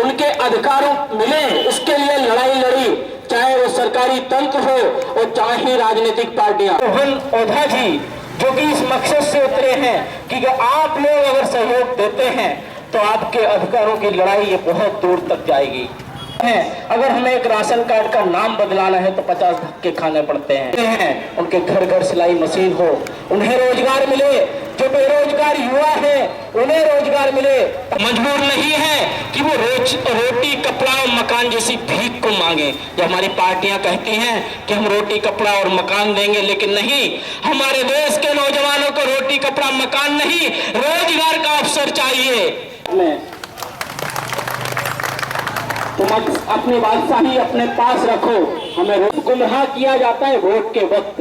उनके अधिकारों मिले, इसके लिए लड़ाई लड़ी, चाहे वो सरकारी तंत्र हो और चाहे राजनीतिक पार्टियां। रोहन ओझा जी जो कि इस मकसद से उतरे हैं कि आप लोग अगर सहयोग देते हैं तो आपके अधिकारों की लड़ाई ये बहुत दूर तक जाएगी। अगर हमें एक राशन कार्ड का नाम बदलाना है तो 50 धक्के खाने पड़ते हैं। उनके घर घर सिलाई मशीन हो, उन्हें रोजगार मिले, जो बेरोजगार युवा है उन्हें रोजगार मिले। मजबूर नहीं है कि वो रोटी कपड़ा और मकान जैसी भीख को मांगे। जो हमारी पार्टियां कहती हैं कि हम रोटी कपड़ा और मकान देंगे, लेकिन नहीं, हमारे देश के नौजवानों को रोटी कपड़ा मकान नहीं, रोजगार का अवसर चाहिए। तुम अपनी बादशाही अपने पास रखो, हमें गुमराह किया जाता है वोट के वक्त।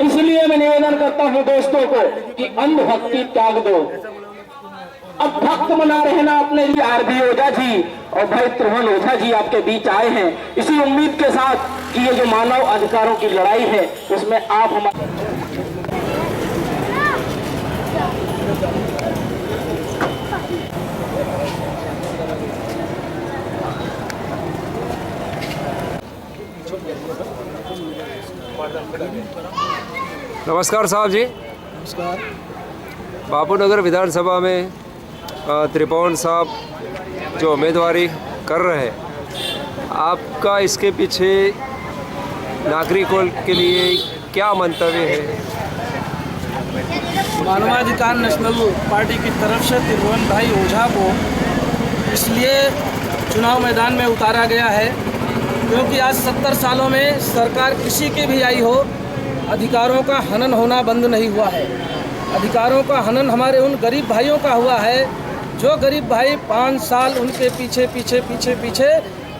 इसलिए मैं निवेदन करता हूं दोस्तों को कि अंधभक्ति त्याग दो, अब भक्त बना रहना अपने लिए। आरबी ओझा जी और भाई त्रिभुवन ओझा जी आपके बीच आए हैं इसी उम्मीद के साथ कि ये जो मानव अधिकारों की लड़ाई है उसमें आप हमारे नमस्कार साहब जी। नमस्कार। बापू नगर विधानसभा में त्रिभुवन साहब जो उम्मीदवारी कर रहे हैं, आपका इसके पीछे नागरिकों के लिए क्या मंतव्य है? मानवाधिकार नेशनल पार्टी की तरफ से त्रिभुवन भाई ओझा को इसलिए चुनाव मैदान में उतारा गया है क्योंकि आज 70 सालों में सरकार किसी की भी आई हो, अधिकारों का हनन होना बंद नहीं हुआ है। अधिकारों का हनन हमारे उन गरीब भाइयों का हुआ है जो गरीब भाई 5 साल उनके पीछे पीछे पीछे पीछे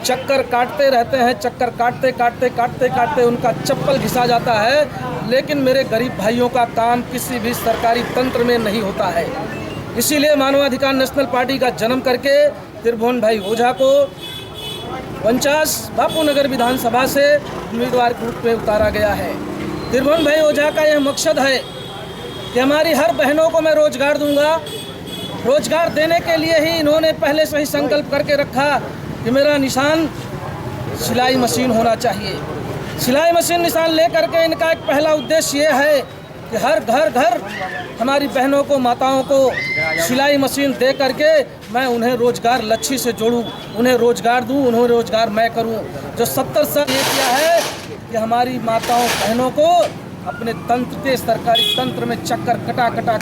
चक्कर काटते रहते हैं। चक्कर काटते काटते काटते काटते उनका चप्पल घिसा जाता है, लेकिन मेरे गरीब भाइयों का काम किसी भी सरकारी तंत्र में नहीं होता है। इसीलिए मानवाधिकार नेशनल पार्टी का जन्म करके त्रिभुवन भाई ओझा को 49 बापू नगर विधानसभा से उम्मीदवार के रूप में उतारा गया है। त्रिभुवन भाई ओझा का यह मकसद है कि हमारी हर बहनों को मैं रोजगार दूंगा। रोजगार देने के लिए ही इन्होंने पहले से ही संकल्प करके रखा कि मेरा निशान सिलाई मशीन होना चाहिए। सिलाई मशीन निशान लेकर के इनका एक पहला उद्देश्य ये है कि हर घर घर हमारी बहनों को, माताओं को सिलाई मशीन दे करके मैं उन्हें रोजगार लक्ष्य से जोड़ूं, उन्हें रोजगार दूं, उन्हें रोजगार मैं करूं। जो 70 साल ये किया है कि हमारी माताओं बहनों को अपने तंत्र के, सरकारी तंत्र में चक्कर कटा कटा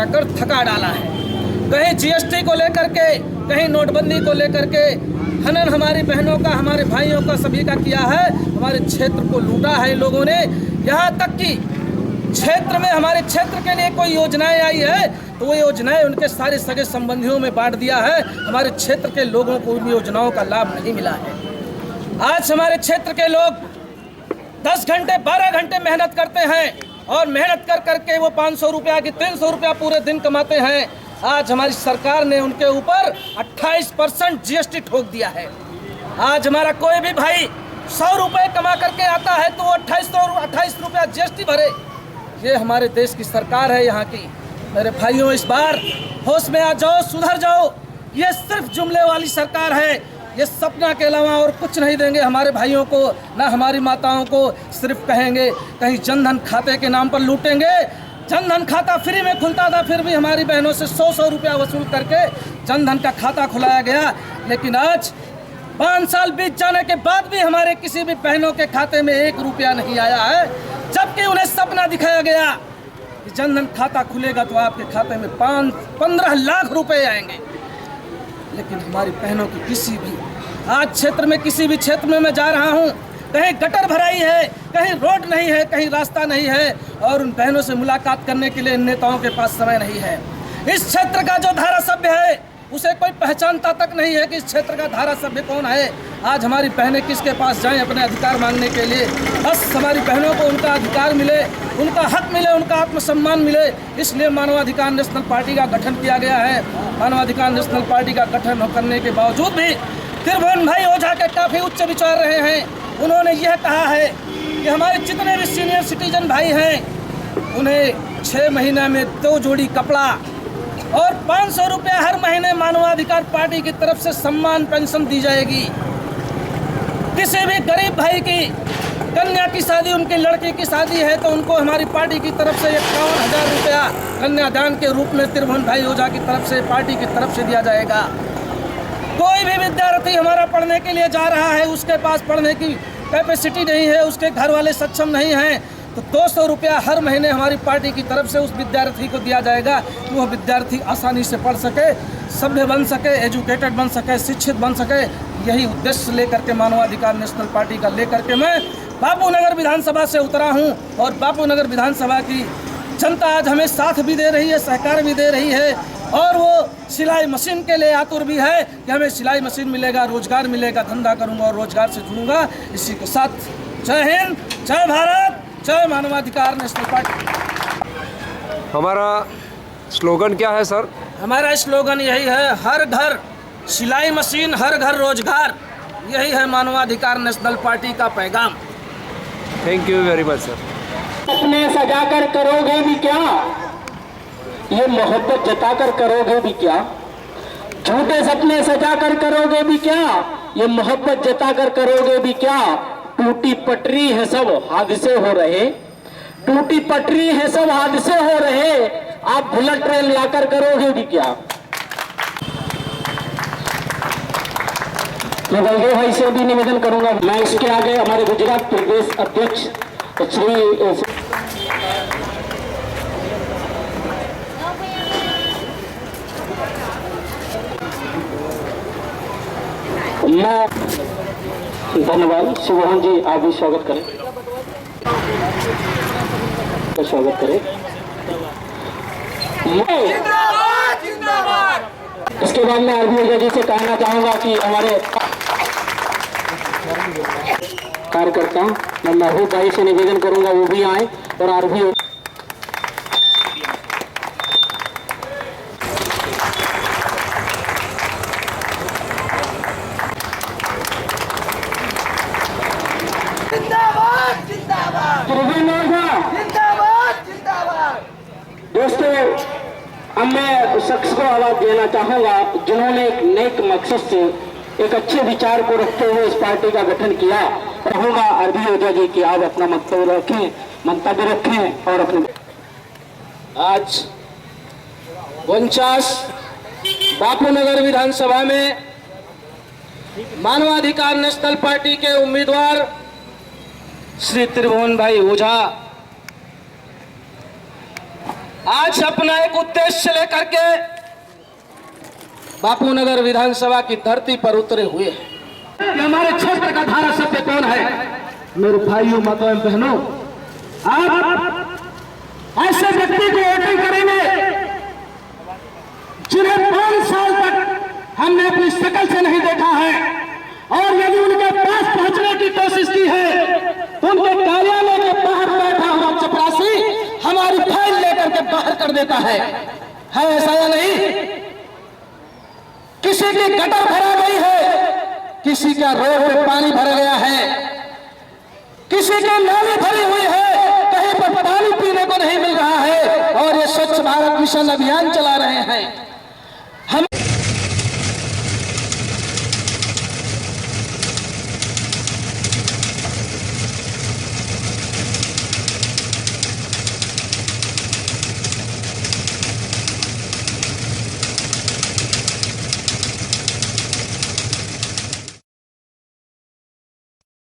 कर थका डाला है। कहीं जीएसटी को लेकर के, कहीं नोटबंदी को लेकर के हनन हमारी बहनों का, हमारे भाइयों का, सभी का किया है। हमारे क्षेत्र को लूटा है लोगों ने। यहाँ तक कि क्षेत्र में हमारे क्षेत्र के लिए कोई योजनाएं आई है तो वो योजनाएं उनके सारे सगे संबंधियों में बांट दिया है। हमारे क्षेत्र के लोगों को उन योजनाओं का लाभ नहीं मिला है। आज हमारे क्षेत्र के लोग 10 घंटे 12 घंटे मेहनत करते हैं और मेहनत कर करके वो 500 रुपया की 300 रुपया पूरे दिन कमाते हैं। आज हमारी सरकार ने उनके ऊपर 28% जीएसटी ठोक दिया है। आज हमारा कोई भी भाई 100 रुपये कमा करके आता है तो वो 28 रुपया जीएसटी भरे। ये हमारे देश की सरकार है यहाँ की। मेरे भाइयों, इस बार होश में आ जाओ, सुधर जाओ। ये सिर्फ जुमले वाली सरकार है। ये सपना के अलावा और कुछ नहीं देंगे हमारे भाइयों को, ना हमारी माताओं को। सिर्फ कहेंगे कहीं जनधन खाते के नाम पर लूटेंगे। जनधन खाता फ्री में खुलता था, फिर भी हमारी बहनों से 100 रुपया वसूल करके जनधन का खाता खुलाया गया। लेकिन आज 5 साल बीत जाने के बाद भी हमारे किसी भी बहनों के खाते में 1 रुपया नहीं आया है, जबकि उन्हें सपना दिखाया गया कि जनधन खाता खुलेगा तो आपके खाते में 15 लाख रुपए आएंगे। लेकिन हमारी बहनों की किसी भी आज क्षेत्र में किसी भी क्षेत्र में मैं जा रहा हूँ, कहीं गटर भराई है, कहीं रोड नहीं है, कहीं रास्ता नहीं है, और उन बहनों से मुलाकात करने के लिए नेताओं के पास समय नहीं है। इस क्षेत्र का जो धारासभ्य है उसे कोई पहचानता तक नहीं है कि इस क्षेत्र का धारासभ्य कौन है। आज हमारी बहनें किसके पास जाएं अपने अधिकार मांगने के लिए? बस हमारी बहनों को उनका अधिकार मिले, उनका हक मिले, उनका आत्मसम्मान मिले, इसलिए मानवाधिकार नेशनल पार्टी का गठन किया गया है। मानवाधिकार नेशनल पार्टी का गठन करने के बावजूद भी त्रिभुवन भाई ओझा के काफ़ी उच्च विचार रहे हैं। उन्होंने यह कहा है कि हमारे जितने भी सीनियर सिटीजन भाई हैं उन्हें 6 महीने में 2 जोड़ी कपड़ा और 500 रुपये हर महीने मानवाधिकार पार्टी की तरफ से सम्मान पेंशन दी जाएगी। किसी भी गरीब भाई की कन्या की शादी, उनकी लड़की की शादी है तो उनको हमारी पार्टी की तरफ से 51,000 रुपया कन्यादान के रूप में त्रिभुवन भाई ओझा की तरफ से, पार्टी की तरफ से दिया जाएगा। कोई भी विद्यार्थी हमारा पढ़ने के लिए जा रहा है, उसके पास पढ़ने की कैपेसिटी नहीं है, उसके घर वाले सक्षम नहीं हैं, तो 200 रुपया हर महीने हमारी पार्टी की तरफ से उस विद्यार्थी को दिया जाएगा कि वह विद्यार्थी आसानी से पढ़ सके, सभ्य बन सके, एजुकेटेड बन सके, शिक्षित बन सके। यही उद्देश्य लेकर के मानवाधिकार नेशनल पार्टी का लेकर के मैं बापूनगर विधानसभा से उतरा हूँ, और बापूनगर विधानसभा की जनता आज हमें साथ भी दे रही है, सहकार भी दे रही है, और वो सिलाई मशीन के लिए आतुर भी है कि हमें सिलाई मशीन मिलेगा, रोजगार मिलेगा, धंधा करूँगा और रोजगार से जुड़ूंगा। इसी के साथ जय हिंद, जय भारत, जय मानवाधिकार नेशनल पार्टी। हमारा स्लोगन क्या है सर? हमारा स्लोगन यही है, हर घर सिलाई मशीन, हर घर रोजगार। यही है मानवाधिकार नेशनल पार्टी का पैगाम। Thank you very much sir. सपने सजाकर करोगे भी क्या, ये मोहब्बत जताकर करोगे भी क्या? झूठे सपने सजाकर करोगे भी क्या, ये मोहब्बत जताकर करोगे भी क्या? टूटी पटरी है सब हादसे हो रहे, टूटी पटरी है सब हादसे हो रहे, आप बुलेट ट्रेन लाकर करोगे भी क्या? मैं बलदेव भाई से भी निवेदन करूंगा, मैं इसके आगे हमारे गुजरात प्रदेश अध्यक्ष श्री धन्यवाद। शिवमोहन जी आप भी स्वागत करें, तो स्वागत करें। इसके बाद मैं आरबी ओझा जी से कहना चाहूंगा कि हमारे कार्यकर्ता, मैं महबूब भाई से निवेदन करूंगा वो भी आए, और आरबी दोस्तों, अब मैं उस शख्स को आवाज देना चाहूंगा जिन्होंने एक नेक मकसद से, एक अच्छे विचार को रखते हुए इस पार्टी का गठन किया। रहूंगा आरबी ओझा जी की आप अपना मंतव्य रखें और अपने आज 49 बापूनगर विधानसभा में मानवाधिकार नेशनल पार्टी के उम्मीदवार श्री त्रिभुवन भाई ओझा आज अपना एक उद्देश्य लेकर के बापूनगर विधानसभा की धरती पर उतरे हुए हैं। हमारे क्षेत्र का धारासभ्य कौन है? मेरे भाइयों, माताओं, बहनों, आप ऐसे व्यक्ति को वोटिंग करेंगे जिन्हें 5 साल तक हमने अपनी शक्ल से नहीं देखा है, और यदि उनके पास पहुंचने की कोशिश की है तो उनके कार्यालय के बाहर बैठा हुआ चपरासी हमारी फाइल लेकर के बाहर कर देता है ऐसा या नहीं? किसी की गटर भरा गई है, किसी का रोड पे पानी भर गया है, किसी की नाली भरी हुई है, कहीं पर पानी पीने को नहीं मिल रहा है, और ये स्वच्छ भारत मिशन अभियान चला रहे हैं। हम